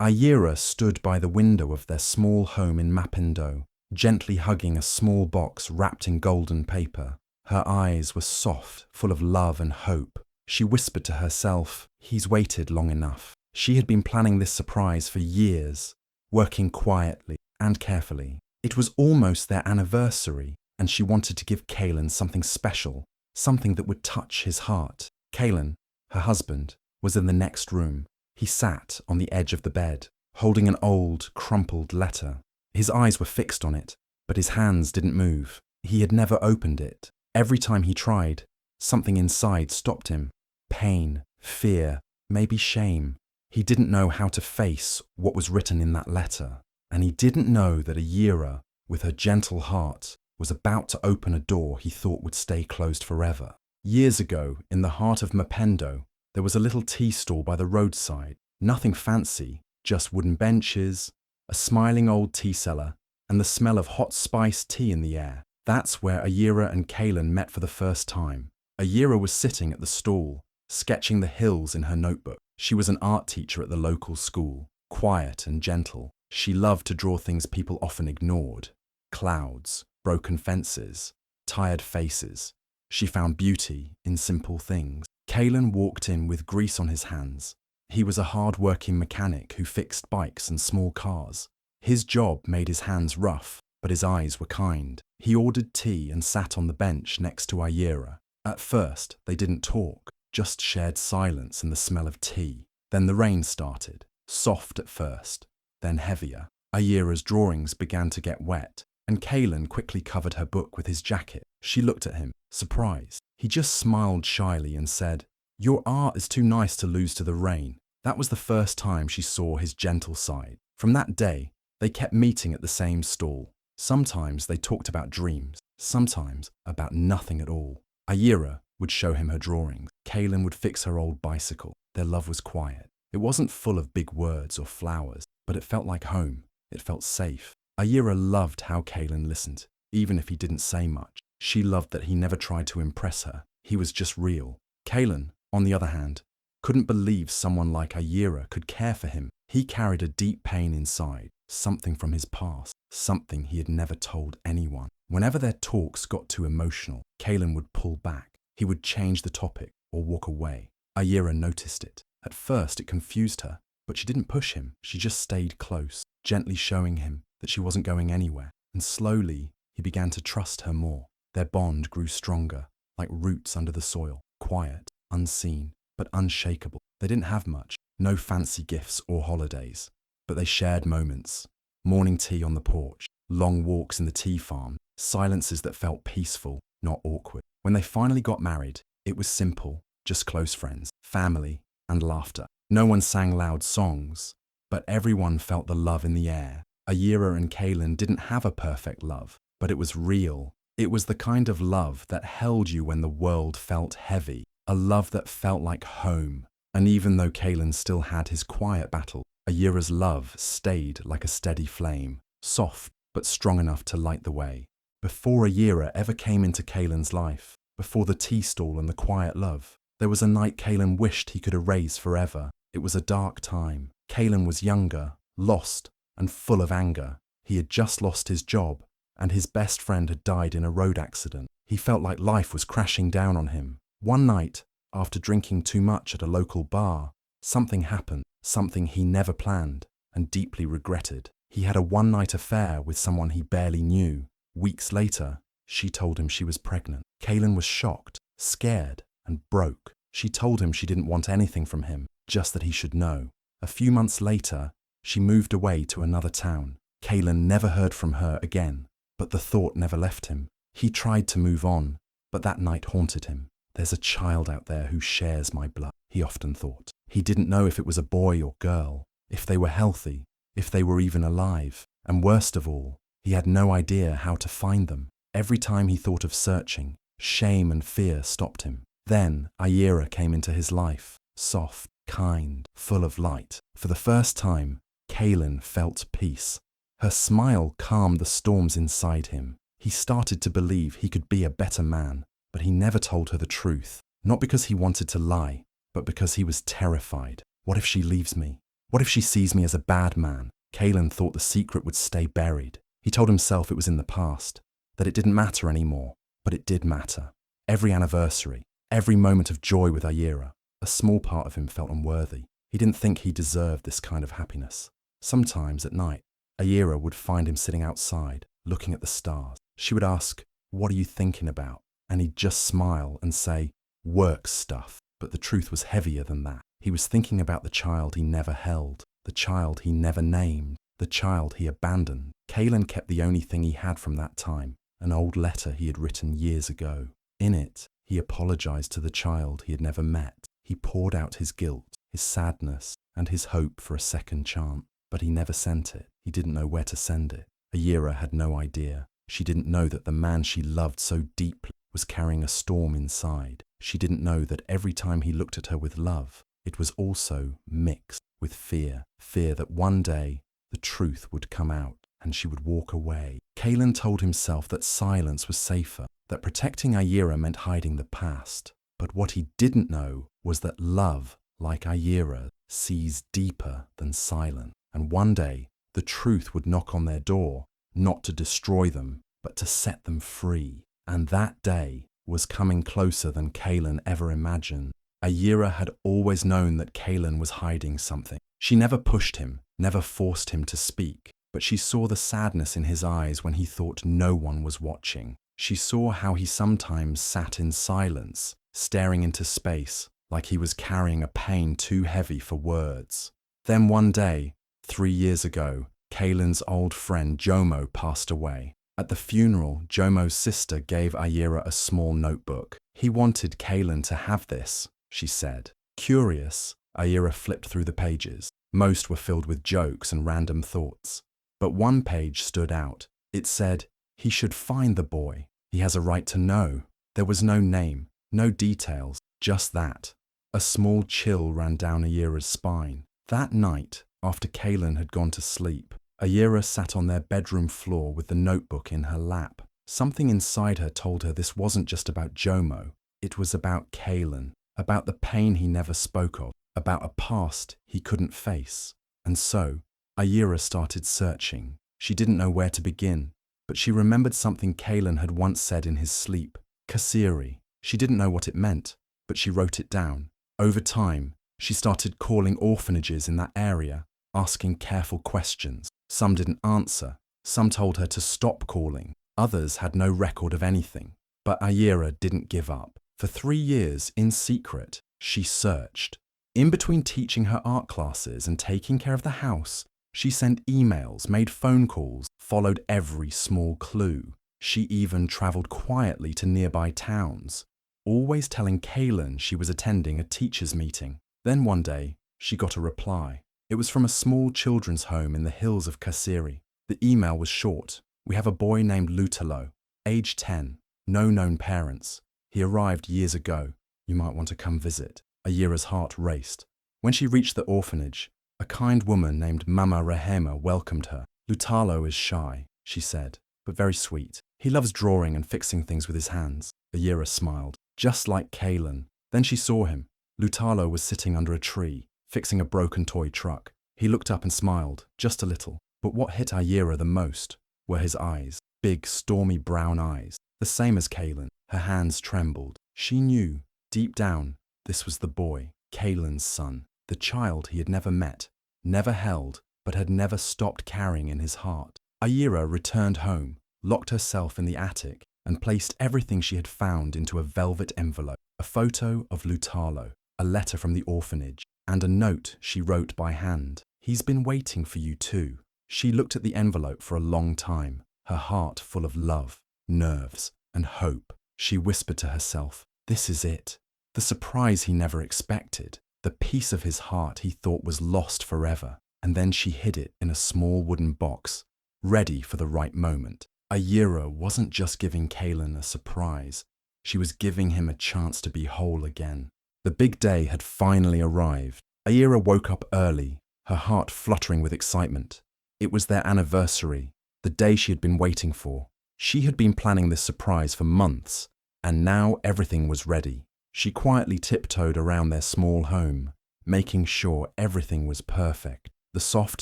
Ayira stood by the window of their small home in Mapendo, gently hugging a small box wrapped in golden paper. Her eyes were soft, full of love and hope. She whispered to herself, "He's waited long enough." She had been planning this surprise for years, working quietly and carefully. It was almost their anniversary, and she wanted to give Kaelen something special, something that would touch his heart. Kaelen, her husband, was in the next room. He sat on the edge of the bed, holding an old, crumpled letter. His eyes were fixed on it, but his hands didn't move. He had never opened it. Every time he tried, something inside stopped him. Pain, fear, maybe shame. He didn't know how to face what was written in that letter. And he didn't know that Ayira, with her gentle heart, was about to open a door he thought would stay closed forever. Years ago, in the heart of Mapendo, there was a little tea stall by the roadside. Nothing fancy, just wooden benches, a smiling old tea cellar, and the smell of hot spiced tea in the air. That's where Ayira and Kaelen met for the first time. Ayira was sitting at the stall, sketching the hills in her notebook. She was an art teacher at the local school, quiet and gentle. She loved to draw things people often ignored: clouds, broken fences, tired faces. She found beauty in simple things. Kaelen walked in with grease on his hands. He was a hard-working mechanic who fixed bikes and small cars. His job made his hands rough, but his eyes were kind. He ordered tea and sat on the bench next to Ayira. At first, they didn't talk, just shared silence and the smell of tea. Then the rain started, soft at first, then heavier. Ayira's drawings began to get wet, and Kaelen quickly covered her book with his jacket. She looked at him, surprised. He just smiled shyly and said, "Your art is too nice to lose to the rain." That was the first time she saw his gentle side. From that day, they kept meeting at the same stall. Sometimes they talked about dreams, sometimes about nothing at all. Ayira would show him her drawings. Kaelen would fix her old bicycle. Their love was quiet. It wasn't full of big words or flowers, but it felt like home. It felt safe. Ayira loved how Kaelen listened, even if he didn't say much. She loved that he never tried to impress her. He was just real. Kaelen, on the other hand, couldn't believe someone like Ayira could care for him. He carried a deep pain inside, something from his past, something he had never told anyone. Whenever their talks got too emotional, Kaelen would pull back. He would change the topic or walk away. Ayira noticed it. At first it confused her, but she didn't push him. She just stayed close, gently showing him that she wasn't going anywhere. And slowly, he began to trust her more. Their bond grew stronger, like roots under the soil, quiet, unseen, but unshakable. They didn't have much, no fancy gifts or holidays, but they shared moments. Morning tea on the porch, long walks in the tea farm, silences that felt peaceful, not awkward. When they finally got married, it was simple, just close friends, family, and laughter. No one sang loud songs, but everyone felt the love in the air. Ayira and Kaelen didn't have a perfect love, but it was real. It was the kind of love that held you when the world felt heavy, a love that felt like home. And even though Kaelen still had his quiet battle, Ayira's love stayed like a steady flame, soft but strong enough to light the way. Before Ayira ever came into Kaelen's life, before the tea stall and the quiet love, there was a night Kaelen wished he could erase forever. It was a dark time. Kaelen was younger, lost, and full of anger. He had just lost his job, and his best friend had died in a road accident. He felt like life was crashing down on him. One night, after drinking too much at a local bar, something happened, something he never planned and deeply regretted. He had a one-night affair with someone he barely knew. Weeks later, she told him she was pregnant. Kaelen was shocked, scared, and broke. She told him she didn't want anything from him, just that he should know. A few months later, she moved away to another town. Kaelen never heard from her again, but the thought never left him. He tried to move on, but that night haunted him. "There's a child out there who shares my blood," he often thought. He didn't know if it was a boy or girl, if they were healthy, if they were even alive. And worst of all, he had no idea how to find them. Every time he thought of searching, shame and fear stopped him. Then Ayira came into his life, soft, kind, full of light. For the first time, Kaelen felt peace. Her smile calmed the storms inside him. He started to believe he could be a better man, but he never told her the truth. Not because he wanted to lie, but because he was terrified. What if she leaves me? What if she sees me as a bad man? Kaelen thought the secret would stay buried. He told himself it was in the past, that it didn't matter anymore, but it did matter. Every anniversary, every moment of joy with Ayira, a small part of him felt unworthy. He didn't think he deserved this kind of happiness. Sometimes at night, Ayira would find him sitting outside, looking at the stars. She would ask, "What are you thinking about?" And he'd just smile and say, "Work stuff." But the truth was heavier than that. He was thinking about the child he never held, the child he never named, the child he abandoned. Kaelen kept the only thing he had from that time, an old letter he had written years ago. In it, he apologized to the child he had never met. He poured out his guilt, his sadness, and his hope for a second chance. But he never sent it. He didn't know where to send it. Ayira had no idea. She didn't know that the man she loved so deeply was carrying a storm inside. She didn't know that every time he looked at her with love, it was also mixed with fear. Fear that one day the truth would come out and she would walk away. Kaelen told himself that silence was safer, that protecting Ayira meant hiding the past. But what he didn't know was that love, like Ayira, sees deeper than silence. And one day, the truth would knock on their door, not to destroy them, but to set them free. And that day was coming closer than Kaelen ever imagined. Ayira had always known that Kaelen was hiding something. She never pushed him, never forced him to speak, but she saw the sadness in his eyes when he thought no one was watching. She saw how he sometimes sat in silence, staring into space, like he was carrying a pain too heavy for words. Then one day, 3 years ago, Kaelen's old friend Jomo passed away. At the funeral, Jomo's sister gave Ayira a small notebook. "He wanted Kaelen to have this," she said. Curious, Ayira flipped through the pages. Most were filled with jokes and random thoughts. But one page stood out. It said, "He should find the boy. He has a right to know." There was no name, no details, just that. A small chill ran down Ayira's spine. That night, after Kaelen had gone to sleep, Ayira sat on their bedroom floor with the notebook in her lap. Something inside her told her this wasn't just about Jomo. It was about Kaelen, about the pain he never spoke of, about a past he couldn't face. And so, Ayira started searching. She didn't know where to begin, but she remembered something Kaelen had once said in his sleep. Kasiri. She didn't know what it meant, but she wrote it down. Over time, she started calling orphanages in that area, asking careful questions. Some didn't answer. Some told her to stop calling. Others had no record of anything. But Ayira didn't give up. For 3 years, in secret, she searched. In between teaching her art classes and taking care of the house, she sent emails, made phone calls, followed every small clue. She even travelled quietly to nearby towns, always telling Kaelen she was attending a teachers' meeting. Then one day, she got a reply. It was from a small children's home in the hills of Kasiri. The email was short. "We have a boy named Lutalo, age 10, no known parents. He arrived years ago. You might want to come visit." Ayira's heart raced. When she reached the orphanage, a kind woman named Mama Rehema welcomed her. "Lutalo is shy," she said, "but very sweet. He loves drawing and fixing things with his hands." Ayira smiled. Just like Kaelen. Then she saw him. Lutalo was sitting under a tree, fixing a broken toy truck. He looked up and smiled, just a little. But what hit Ayira the most were his eyes. Big, stormy brown eyes. The same as Kaelen. Her hands trembled. She knew, deep down, this was the boy, Kaelen's son. The child he had never met, never held, but had never stopped carrying in his heart. Ayira returned home, locked herself in the attic, and placed everything she had found into a velvet envelope. A photo of Lutalo, a letter from the orphanage, and a note she wrote by hand. "He's been waiting for you too." She looked at the envelope for a long time, her heart full of love, nerves, and hope. She whispered to herself, "This is it." The surprise he never expected, the piece of his heart he thought was lost forever. And then she hid it in a small wooden box, ready for the right moment. Ayira wasn't just giving Kaelen a surprise, she was giving him a chance to be whole again. The big day had finally arrived. Ayira woke up early, her heart fluttering with excitement. It was their anniversary, the day she had been waiting for. She had been planning this surprise for months, and now everything was ready. She quietly tiptoed around their small home, making sure everything was perfect. The soft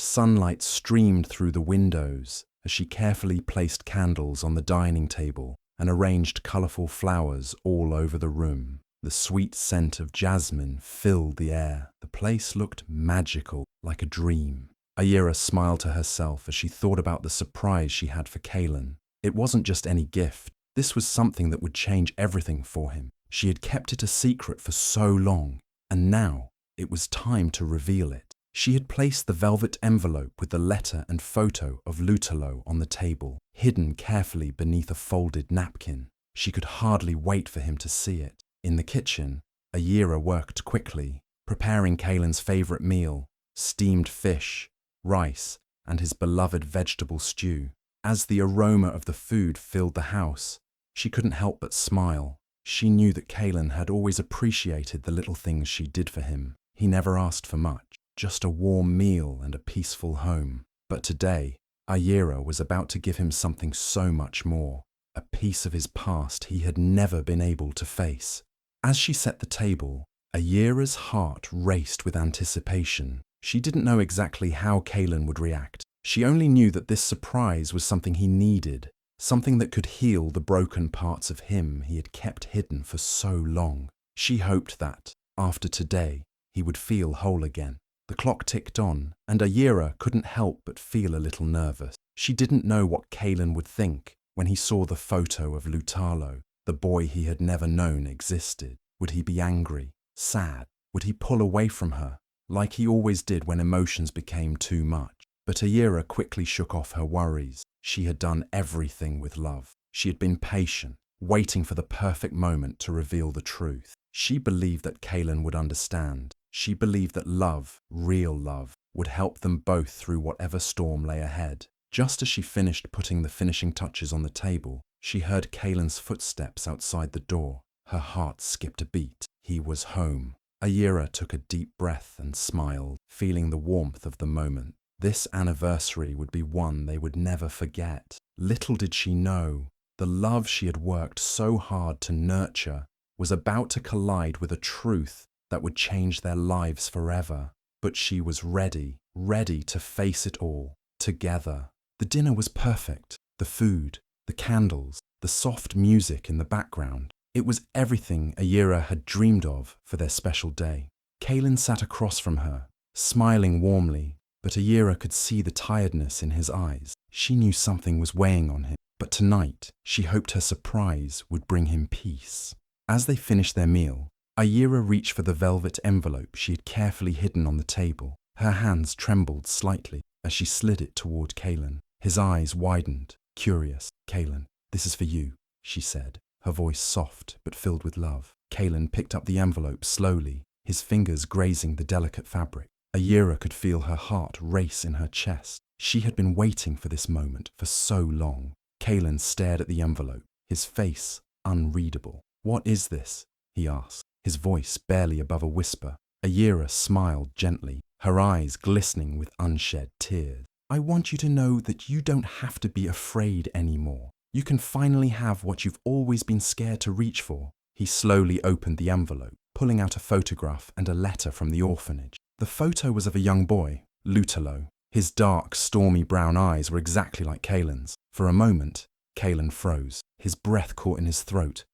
sunlight streamed through the windows as she carefully placed candles on the dining table and arranged colourful flowers all over the room. The sweet scent of jasmine filled the air. The place looked magical, like a dream. Ayira smiled to herself as she thought about the surprise she had for Kaelen. It wasn't just any gift. This was something that would change everything for him. She had kept it a secret for so long, and now it was time to reveal it. She had placed the velvet envelope with the letter and photo of Lutalo on the table, hidden carefully beneath a folded napkin. She could hardly wait for him to see it. In the kitchen, Ayira worked quickly, preparing Kaelen's favourite meal, steamed fish, rice, and his beloved vegetable stew. As the aroma of the food filled the house, she couldn't help but smile. She knew that Kaelen had always appreciated the little things she did for him. He never asked for much, just a warm meal and a peaceful home. But today, Ayira was about to give him something so much more, a piece of his past he had never been able to face. As she set the table, Ayira's heart raced with anticipation. She didn't know exactly how Kaelen would react. She only knew that this surprise was something he needed, something that could heal the broken parts of him he had kept hidden for so long. She hoped that, after today, he would feel whole again. The clock ticked on, and Ayira couldn't help but feel a little nervous. She didn't know what Kaelen would think when he saw the photo of Lutalo, the boy he had never known existed. Would he be angry, sad? Would he pull away from her, like he always did when emotions became too much? But Ayira quickly shook off her worries. She had done everything with love. She had been patient, waiting for the perfect moment to reveal the truth. She believed that Kaelen would understand. She believed that love, real love, would help them both through whatever storm lay ahead. Just as she finished putting the finishing touches on the table, she heard Kaelen's footsteps outside the door. Her heart skipped a beat. He was home. Ayira took a deep breath and smiled, feeling the warmth of the moment. This anniversary would be one they would never forget. Little did she know, the love she had worked so hard to nurture was about to collide with a truth that would change their lives forever. But she was ready to face it all, together. The dinner was perfect. The food, the candles, the soft music in the background. It was everything Ayira had dreamed of for their special day. Kaelen sat across from her, smiling warmly, but Ayira could see the tiredness in his eyes. She knew something was weighing on him, but tonight she hoped her surprise would bring him peace. As they finished their meal, Ayira reached for the velvet envelope she had carefully hidden on the table. Her hands trembled slightly as she slid it toward Kaelen. His eyes widened, curious. "Kaelen, this is for you," she said, her voice soft but filled with love. Kaelen picked up the envelope slowly, his fingers grazing the delicate fabric. Ayira could feel her heart race in her chest. She had been waiting for this moment for so long. Kaelen stared at the envelope, his face unreadable. "What is this?" he asked, his voice barely above a whisper. Ayira smiled gently, her eyes glistening with unshed tears. "I want you to know that you don't have to be afraid anymore. You can finally have what you've always been scared to reach for." He slowly opened the envelope, pulling out a photograph and a letter from the orphanage. The photo was of a young boy, Lutalo. His dark, stormy brown eyes were exactly like Kaelen's. For a moment, Kaelen froze, his breath caught in his throat.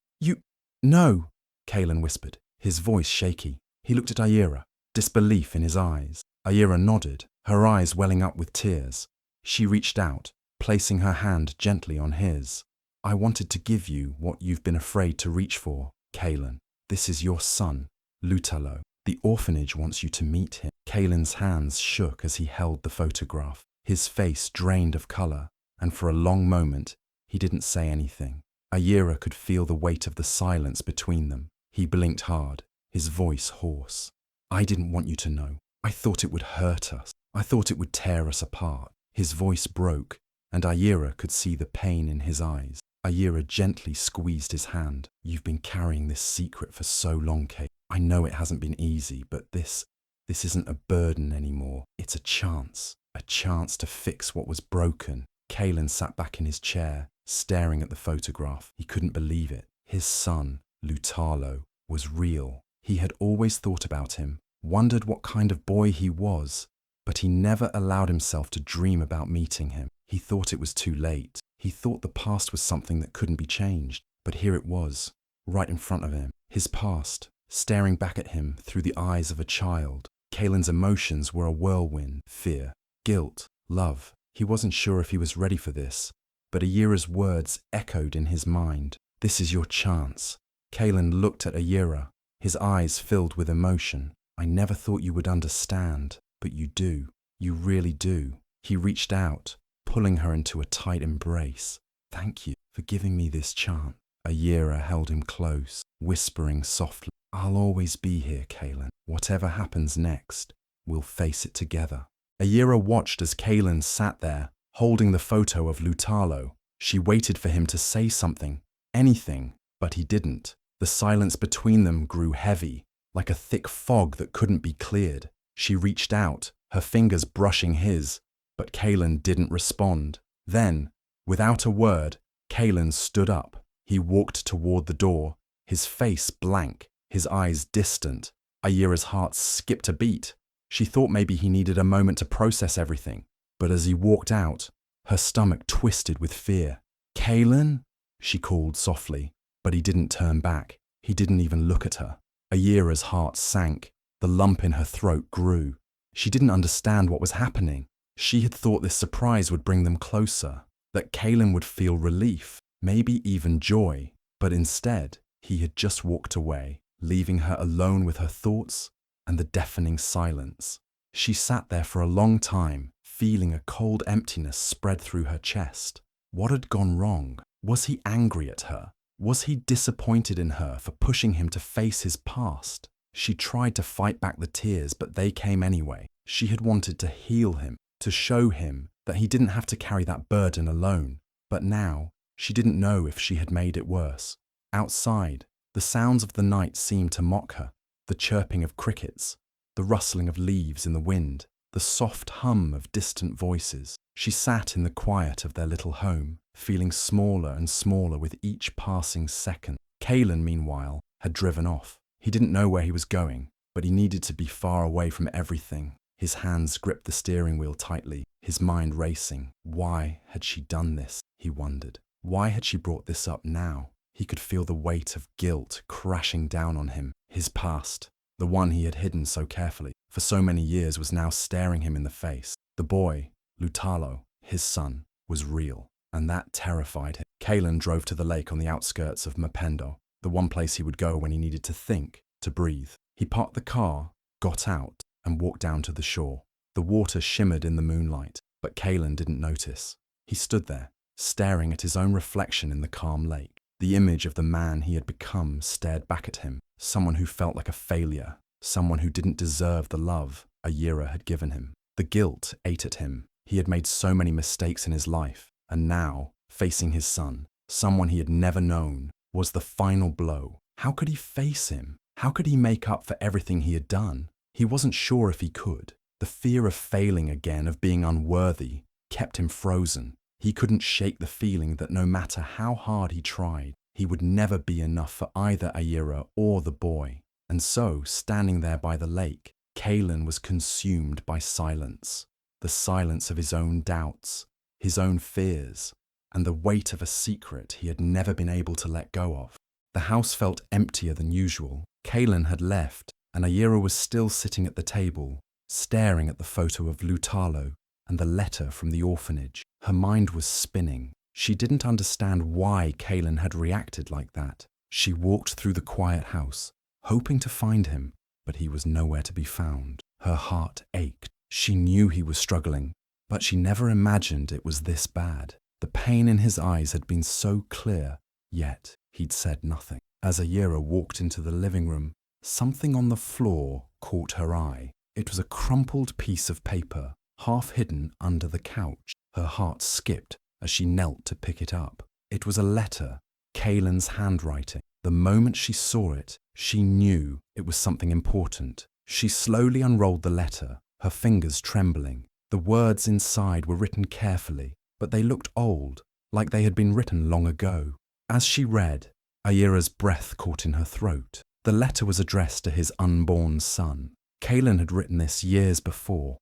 No, Kaelen whispered, his voice shaky. He looked at Ayira, disbelief in his eyes. Ayira nodded, her eyes welling up with tears. She reached out, placing her hand gently on his. "I wanted to give you what you've been afraid to reach for, Kaelen. This is your son, Lutalo. The orphanage wants you to meet him." Kaelen's hands shook as he held the photograph. His face drained of colour, and for a long moment, he didn't say anything. Ayira could feel the weight of the silence between them. He blinked hard, his voice hoarse. "I didn't want you to know. I thought it would hurt us. I thought it would tear us apart." His voice broke, and Ayira could see the pain in his eyes. Ayira gently squeezed his hand. "You've been carrying this secret for so long, Kate. I know it hasn't been easy, but this isn't a burden anymore. It's a chance to fix what was broken." Kaelen sat back in his chair, staring at the photograph. He couldn't believe it. His son, Lutalo, was real. He had always thought about him, wondered what kind of boy he was, but he never allowed himself to dream about meeting him. He thought it was too late. He thought the past was something that couldn't be changed, but here it was, right in front of him. His past, staring back at him through the eyes of a child. Kaelen's emotions were a whirlwind: fear, guilt, love. He wasn't sure if he was ready for this, but Ayira's words echoed in his mind. This is your chance. Kaelen looked at Ayira, his eyes filled with emotion. I never thought you would understand, but you do. You really do. He reached out, pulling her into a tight embrace. Thank you for giving me this chance. Ayira held him close, whispering softly, I'll always be here, Kaelen. Whatever happens next, we'll face it together. Ayira watched as Kaelen sat there, holding the photo of Lutalo. She waited for him to say something, anything, but he didn't. The silence between them grew heavy, like a thick fog that couldn't be cleared. She reached out, her fingers brushing his, but Kaelen didn't respond. Then, without a word, Kaelen stood up. He walked toward the door, his face blank, his eyes distant. Ayira's heart skipped a beat. She thought maybe he needed a moment to process everything, but as he walked out, her stomach twisted with fear. Kaelen? She called softly, but he didn't turn back. He didn't even look at her. Ayira's heart sank. The lump in her throat grew. She didn't understand what was happening. She had thought this surprise would bring them closer, that Kaelen would feel relief, maybe even joy, but instead, he had just walked away, leaving her alone with her thoughts and the deafening silence. She sat there for a long time, feeling a cold emptiness spread through her chest. What had gone wrong? Was he angry at her? Was he disappointed in her for pushing him to face his past? She tried to fight back the tears, but they came anyway. She had wanted to heal him, to show him that he didn't have to carry that burden alone. But now, she didn't know if she had made it worse. Outside, the sounds of the night seemed to mock her. The chirping of crickets, the rustling of leaves in the wind, the soft hum of distant voices. She sat in the quiet of their little home, feeling smaller and smaller with each passing second. Kaelen, meanwhile, had driven off. He didn't know where he was going, but he needed to be far away from everything. His hands gripped the steering wheel tightly, his mind racing. Why had she done this? He wondered. Why had she brought this up now? He could feel the weight of guilt crashing down on him. His past, the one he had hidden so carefully for so many years, was now staring him in the face. The boy, Lutalo, his son, was real, and that terrified him. Kaelen drove to the lake on the outskirts of Mapendo, the one place he would go when he needed to think, to breathe. He parked the car, got out, and walked down to the shore. The water shimmered in the moonlight, but Kaelen didn't notice. He stood there, staring at his own reflection in the calm lake. The image of the man he had become stared back at him, someone who felt like a failure, someone who didn't deserve the love Ayira had given him. The guilt ate at him. He had made so many mistakes in his life, and now, facing his son, someone he had never known, was the final blow. How could he face him? How could he make up for everything he had done? He wasn't sure if he could. The fear of failing again, of being unworthy, kept him frozen. He couldn't shake the feeling that no matter how hard he tried, he would never be enough for either Ayira or the boy. And so, standing there by the lake, Kaelen was consumed by silence. The silence of his own doubts, his own fears, and the weight of a secret he had never been able to let go of. The house felt emptier than usual. Kaelen had left, and Ayira was still sitting at the table, staring at the photo of Lutalo and the letter from the orphanage. Her mind was spinning. She didn't understand why Kaelen had reacted like that. She walked through the quiet house, hoping to find him, but he was nowhere to be found. Her heart ached. She knew he was struggling, but she never imagined it was this bad. The pain in his eyes had been so clear, yet he'd said nothing. As Ayira walked into the living room, something on the floor caught her eye. It was a crumpled piece of paper, half hidden under the couch. Her heart skipped as she knelt to pick it up. It was a letter, Kaelen's handwriting. The moment she saw it, she knew it was something important. She slowly unrolled the letter, her fingers trembling. The words inside were written carefully, but they looked old, like they had been written long ago. As she read, Ayira's breath caught in her throat. The letter was addressed to his unborn son. Kaelen had written this years before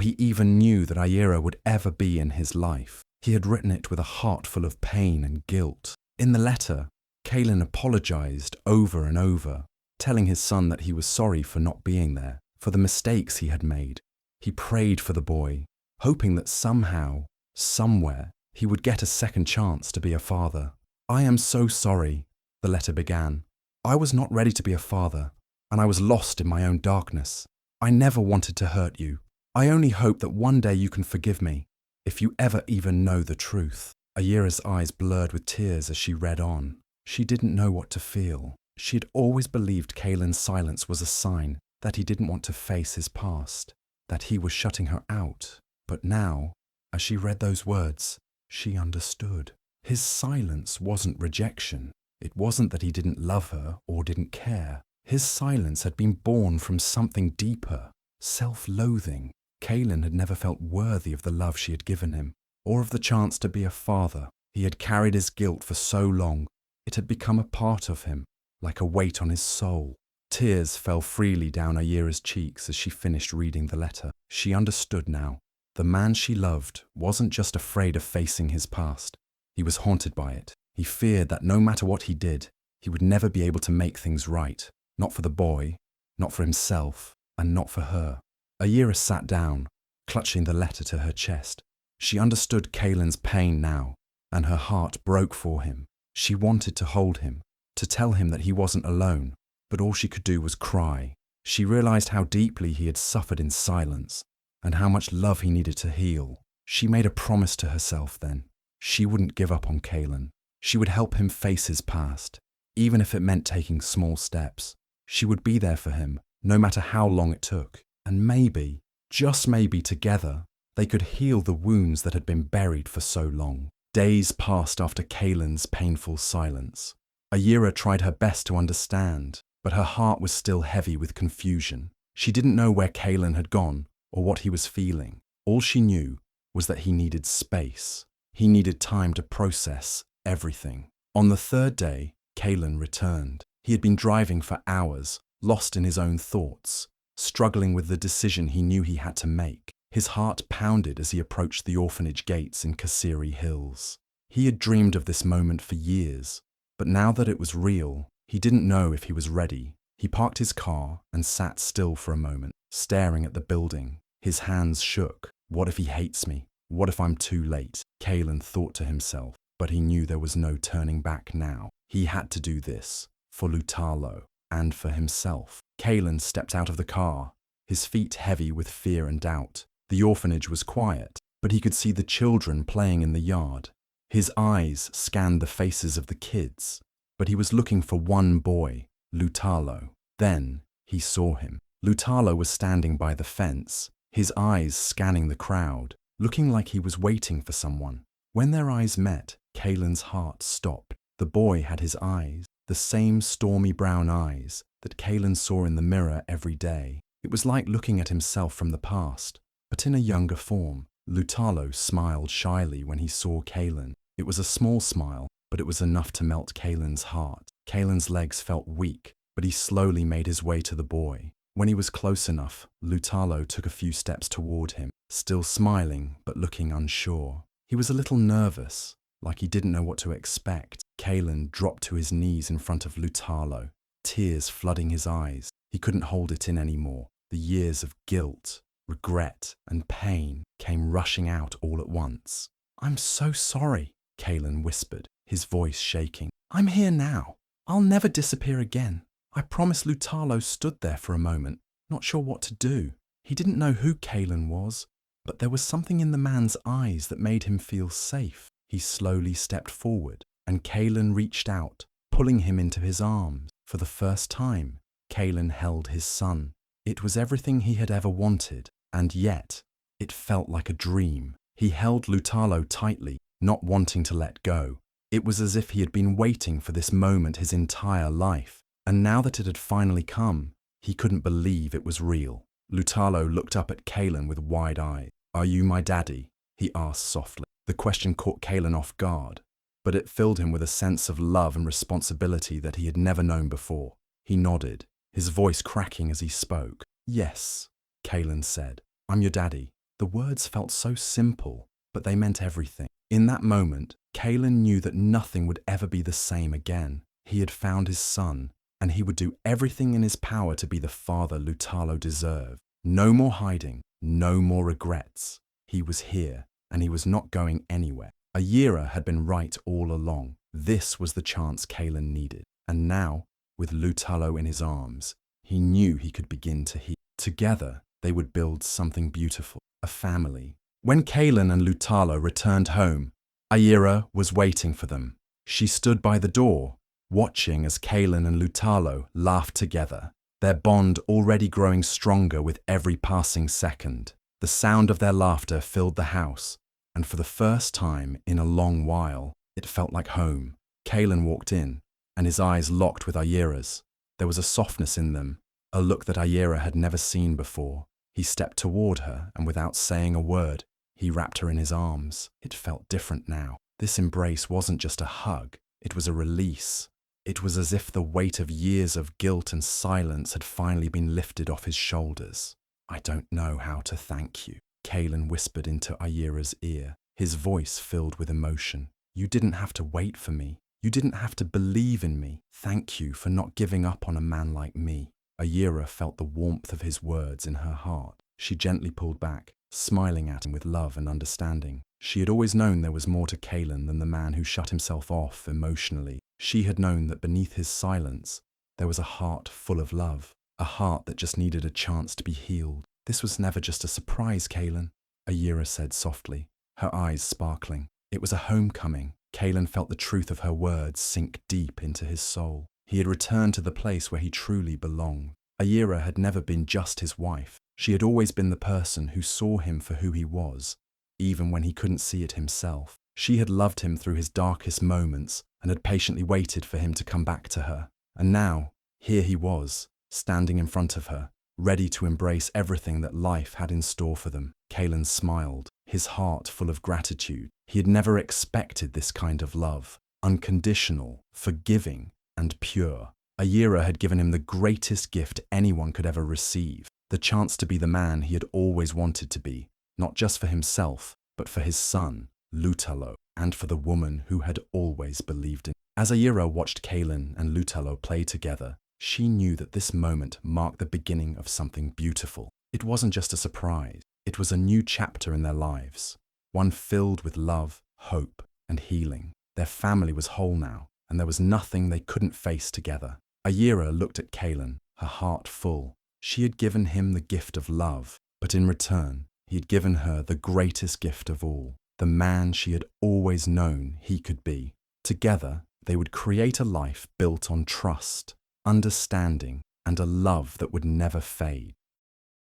he even knew that Ayira would ever be in his life. He had written it with a heart full of pain and guilt. In the letter, Kaelen apologized over and over, telling his son that he was sorry for not being there, for the mistakes he had made. He prayed for the boy, hoping that somehow, somewhere, he would get a second chance to be a father. "I am so sorry," the letter began. "I was not ready to be a father, and I was lost in my own darkness. I never wanted to hurt you. I only hope that one day you can forgive me, if you ever even know the truth." Ayira's eyes blurred with tears as she read on. She didn't know what to feel. She had always believed Kaelen's silence was a sign that he didn't want to face his past, that he was shutting her out. But now, as she read those words, she understood. His silence wasn't rejection. It wasn't that he didn't love her or didn't care. His silence had been born from something deeper, self-loathing. Kaelen had never felt worthy of the love she had given him, or of the chance to be a father. He had carried his guilt for so long. It had become a part of him, like a weight on his soul. Tears fell freely down Ayira's cheeks as she finished reading the letter. She understood now. The man she loved wasn't just afraid of facing his past. He was haunted by it. He feared that no matter what he did, he would never be able to make things right. Not for the boy, not for himself, and not for her. Ayira sat down, clutching the letter to her chest. She understood Kaelen's pain now, and her heart broke for him. She wanted to hold him, to tell him that he wasn't alone, but all she could do was cry. She realized how deeply he had suffered in silence, and how much love he needed to heal. She made a promise to herself then. She wouldn't give up on Kaelen. She would help him face his past, even if it meant taking small steps. She would be there for him, no matter how long it took. And maybe, just maybe together, they could heal the wounds that had been buried for so long. Days passed after Kaelen's painful silence. Ayira tried her best to understand, but her heart was still heavy with confusion. She didn't know where Kaelen had gone or what he was feeling. All she knew was that he needed space. He needed time to process everything. On the third day, Kaelen returned. He had been driving for hours, lost in his own thoughts, struggling with the decision he knew he had to make. His heart pounded as he approached the orphanage gates in Kasiri Hills. He had dreamed of this moment for years, but now that it was real, he didn't know if he was ready. He parked his car and sat still for a moment, staring at the building. His hands shook. What if he hates me? What if I'm too late? Kaelen thought to himself, but he knew there was no turning back now. He had to do this, for Lutalo, and for himself. Kaelen stepped out of the car, his feet heavy with fear and doubt. The orphanage was quiet, but he could see the children playing in the yard. His eyes scanned the faces of the kids, but he was looking for one boy, Lutalo. Then he saw him. Lutalo was standing by the fence, his eyes scanning the crowd, looking like he was waiting for someone. When their eyes met, Kaelen's heart stopped. The boy had his eyes, the same stormy brown eyes that Kaelen saw in the mirror every day. It was like looking at himself from the past, but in a younger form. Lutalo smiled shyly when he saw Kaelen. It was a small smile, but it was enough to melt Kaelen's heart. Kaelen's legs felt weak, but he slowly made his way to the boy. When he was close enough, Lutalo took a few steps toward him, still smiling but looking unsure. He was a little nervous, like he didn't know what to expect. Kaelen dropped to his knees in front of Lutalo, tears flooding his eyes. He couldn't hold it in anymore. The years of guilt, regret, and pain came rushing out all at once. "I'm so sorry," Kaelen whispered, his voice shaking. "I'm here now. I'll never disappear again." I promise. Lutalo stood there for a moment, not sure what to do. He didn't know who Kaelen was, but there was something in the man's eyes that made him feel safe. He slowly stepped forward, and Kaelen reached out, pulling him into his arms. For the first time, Kaelen held his son. It was everything he had ever wanted, and yet it felt like a dream. He held Lutalo tightly, not wanting to let go. It was as if he had been waiting for this moment his entire life. And now that it had finally come, he couldn't believe it was real. Lutalo looked up at Kaelen with wide eyes. "Are you my daddy?" he asked softly. The question caught Kaelen off guard, but it filled him with a sense of love and responsibility that he had never known before. He nodded, his voice cracking as he spoke. "Yes," Kaelen said. "I'm your daddy." The words felt so simple, but they meant everything. In that moment, Kaelen knew that nothing would ever be the same again. He had found his son, and he would do everything in his power to be the father Lutalo deserved. No more hiding, no more regrets. He was here, and he was not going anywhere. Ayira had been right all along. This was the chance Kaelen needed. And now, with Lutalo in his arms, he knew he could begin to heal. Together, they would build something beautiful, a family. When Kaelen and Lutalo returned home, Ayira was waiting for them. She stood by the door, watching as Kaelen and Lutalo laughed together, their bond already growing stronger with every passing second. The sound of their laughter filled the house, and for the first time in a long while, it felt like home. Kaelen walked in, and his eyes locked with Ayira's. There was a softness in them, a look that Ayira had never seen before. He stepped toward her, and without saying a word, he wrapped her in his arms. It felt different now. This embrace wasn't just a hug, it was a release. It was as if the weight of years of guilt and silence had finally been lifted off his shoulders. "I don't know how to thank you," Kaelen whispered into Ayira's ear, his voice filled with emotion. "You didn't have to wait for me. You didn't have to believe in me. Thank you for not giving up on a man like me." Ayira felt the warmth of his words in her heart. She gently pulled back, smiling at him with love and understanding. She had always known there was more to Kaelen than the man who shut himself off emotionally. She had known that beneath his silence, there was a heart full of love, a heart that just needed a chance to be healed. "This was never just a surprise, Kaelen," Ayira said softly, her eyes sparkling. It was a homecoming. Kaelen felt the truth of her words sink deep into his soul. He had returned to the place where he truly belonged. Ayira had never been just his wife. She had always been the person who saw him for who he was, even when he couldn't see it himself. She had loved him through his darkest moments and had patiently waited for him to come back to her. And now, here he was, standing in front of her, ready to embrace everything that life had in store for them. Kaelen smiled, his heart full of gratitude. He had never expected this kind of love, unconditional, forgiving, and pure. Ayira had given him the greatest gift anyone could ever receive, the chance to be the man he had always wanted to be, not just for himself, but for his son, Lutalo, and for the woman who had always believed in him. As Ayira watched Kaelen and Lutalo play together, she knew that this moment marked the beginning of something beautiful. It wasn't just a surprise, it was a new chapter in their lives, one filled with love, hope, and healing. Their family was whole now, and there was nothing they couldn't face together. Ayira looked at Kaelen, her heart full. She had given him the gift of love, but in return, he had given her the greatest gift of all, the man she had always known he could be. Together, they would create a life built on trust, understanding, and a love that would never fade.